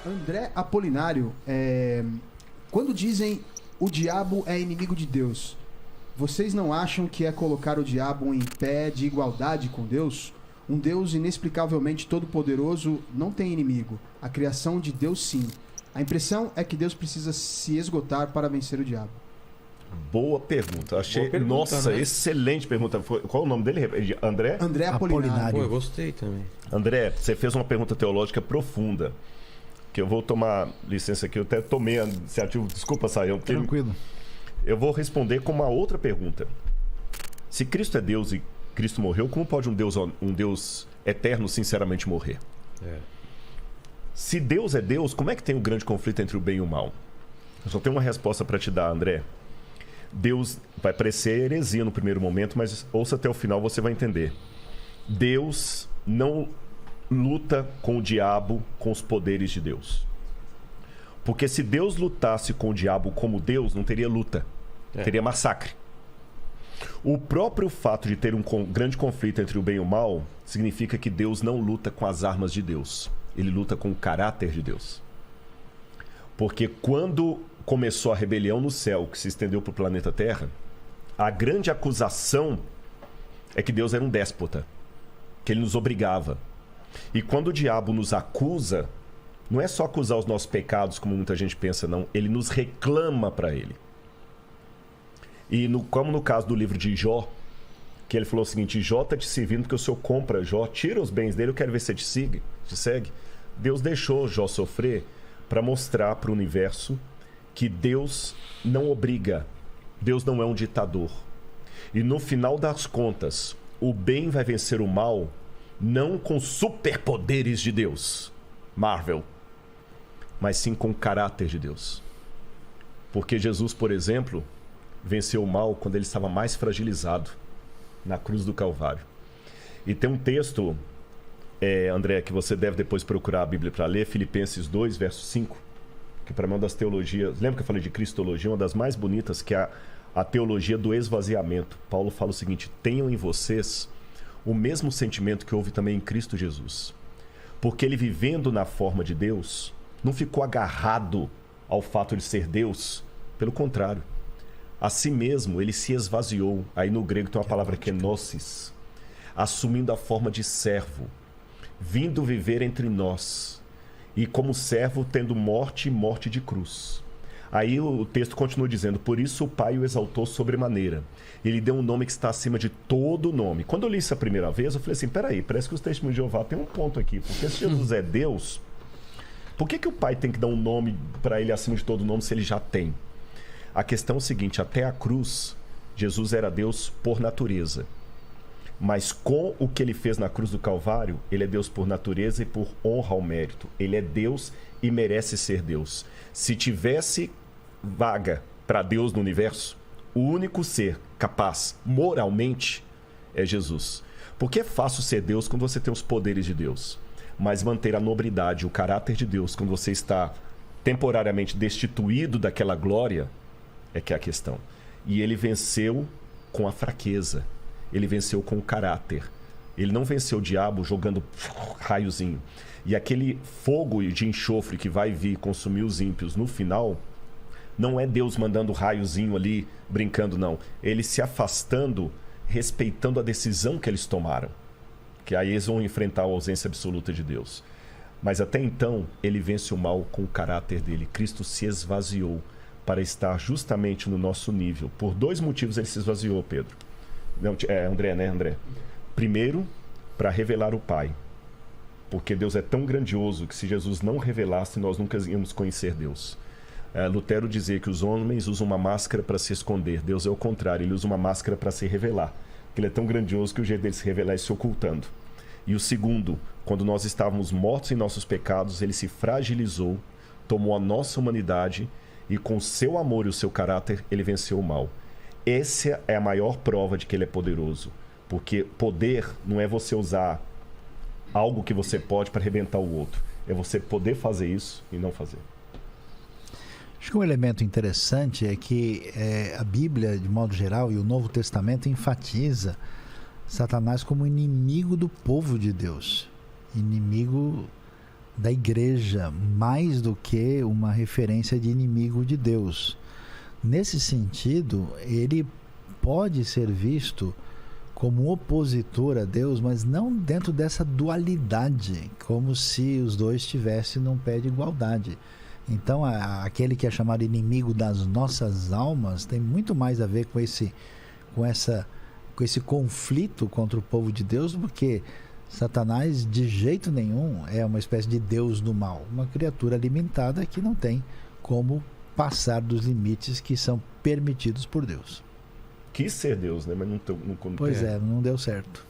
André Apolinário, quando dizem o diabo é inimigo de Deus, vocês não acham que é colocar o diabo em pé de igualdade com Deus? Um Deus inexplicavelmente todo-poderoso não tem inimigo. A criação de Deus, sim. A impressão é que Deus precisa se esgotar para vencer o diabo. Boa pergunta. Achei. Boa pergunta, Nossa, né? Excelente pergunta. Qual é o nome dele? André? André Apolinário. Pô, eu gostei também. André, você fez uma pergunta teológica profunda. Que eu vou tomar licença aqui. Eu até tomei a iniciativa. Desculpa, Saião. Tranquilo. Eu vou responder com uma outra pergunta. Se Cristo é Deus e Cristo morreu, como pode um Deus eterno sinceramente morrer? Se Deus é Deus, como é que tem um grande conflito entre o bem e o mal? Eu só tenho uma resposta para te dar, André. Deus vai parecer heresia no primeiro momento, mas ouça até o final, você vai entender. Deus não luta com o diabo, com os poderes de Deus. Porque se Deus lutasse com o diabo como Deus, não teria luta. Teria massacre. O próprio fato de ter um grande conflito entre o bem e o mal significa que Deus não luta com as armas de Deus. Ele luta com o caráter de Deus. Porque quando começou a rebelião no céu, que se estendeu para o planeta Terra, a grande acusação é que Deus era um déspota, que ele nos obrigava. E quando o diabo nos acusa, não é só acusar os nossos pecados, como muita gente pensa, não. Ele nos reclama para ele. E como no caso do livro de Jó, que ele falou o seguinte: Jó está te servindo porque o Senhor compra Jó, tira os bens dele, eu quero ver se te segue. Deus deixou Jó sofrer para mostrar para o universo que Deus não obriga, Deus não é um ditador. E no final das contas, o bem vai vencer o mal, não com superpoderes de Deus, Marvel, mas sim com o caráter de Deus. Porque Jesus, por exemplo, venceu o mal quando ele estava mais fragilizado, na cruz do Calvário. E tem um texto, André, que você deve depois procurar a Bíblia para ler, Filipenses 2, verso 5, que para mim é uma das teologias, lembra que eu falei de cristologia, uma das mais bonitas, que é a teologia do esvaziamento. Paulo fala o seguinte: tenham em vocês o mesmo sentimento que houve também em Cristo Jesus. Porque ele, vivendo na forma de Deus, não ficou agarrado ao fato de ser Deus, pelo contrário. A si mesmo ele se esvaziou. Aí no grego tem uma palavra que é gnosis, assumindo a forma de servo, vindo viver entre nós, e como servo tendo morte e morte de cruz. Aí o texto continua dizendo: por isso o Pai o exaltou sobremaneira. Ele deu um nome que está acima de todo nome. Quando eu li isso a primeira vez, eu falei assim: peraí, parece que os testemunhos de Jeová tem um ponto aqui. Porque se Jesus é Deus, por que o Pai tem que dar um nome para ele acima de todo nome se ele já tem? A questão é o seguinte: até a cruz, Jesus era Deus por natureza. Mas com o que ele fez na cruz do Calvário, ele é Deus por natureza e por honra ao mérito. Ele é Deus e merece ser Deus. Se tivesse vaga para Deus no universo, o único ser capaz moralmente é Jesus. Porque é fácil ser Deus quando você tem os poderes de Deus. Mas manter a nobridade, o caráter de Deus, quando você está temporariamente destituído daquela glória, é que é a questão. E ele venceu com a fraqueza. Ele venceu com o caráter. Ele não venceu o diabo jogando raiozinho. E aquele fogo de enxofre que vai vir consumir os ímpios no final, não é Deus mandando raiozinho ali, brincando, não. Ele se afastando, respeitando a decisão que eles tomaram. Que aí eles vão enfrentar a ausência absoluta de Deus. Mas até então, ele vence o mal com o caráter dele. Cristo se esvaziou para estar justamente no nosso nível. Por dois motivos ele se esvaziou, Pedro. Não, André, né, André? Primeiro, para revelar o Pai. Porque Deus é tão grandioso que se Jesus não revelasse, nós nunca íamos conhecer Deus. Lutero dizia que os homens usam uma máscara para se esconder. Deus é o contrário, ele usa uma máscara para se revelar. Porque ele é tão grandioso que o jeito dele se revelar é se ocultando. E o segundo, quando nós estávamos mortos em nossos pecados, ele se fragilizou, tomou a nossa humanidade e com o seu amor e o seu caráter, ele venceu o mal. Essa é a maior prova de que ele é poderoso. Porque poder não é você usar algo que você pode para arrebentar o outro. É você poder fazer isso e não fazer. Acho que um elemento interessante é que a Bíblia, de modo geral, e o Novo Testamento enfatiza Satanás como inimigo do povo de Deus. Inimigo da igreja, mais do que uma referência de inimigo de Deus. Nesse sentido, ele pode ser visto como opositor a Deus, mas não dentro dessa dualidade, como se os dois estivessem num pé de igualdade. Então, aquele que é chamado inimigo das nossas almas tem muito mais a ver com esse conflito contra o povo de Deus, porque Satanás de jeito nenhum é uma espécie de Deus do mal, uma criatura limitada que não tem como passar dos limites que são permitidos por Deus. Quis ser Deus, né? Mas não Pois é, não deu certo.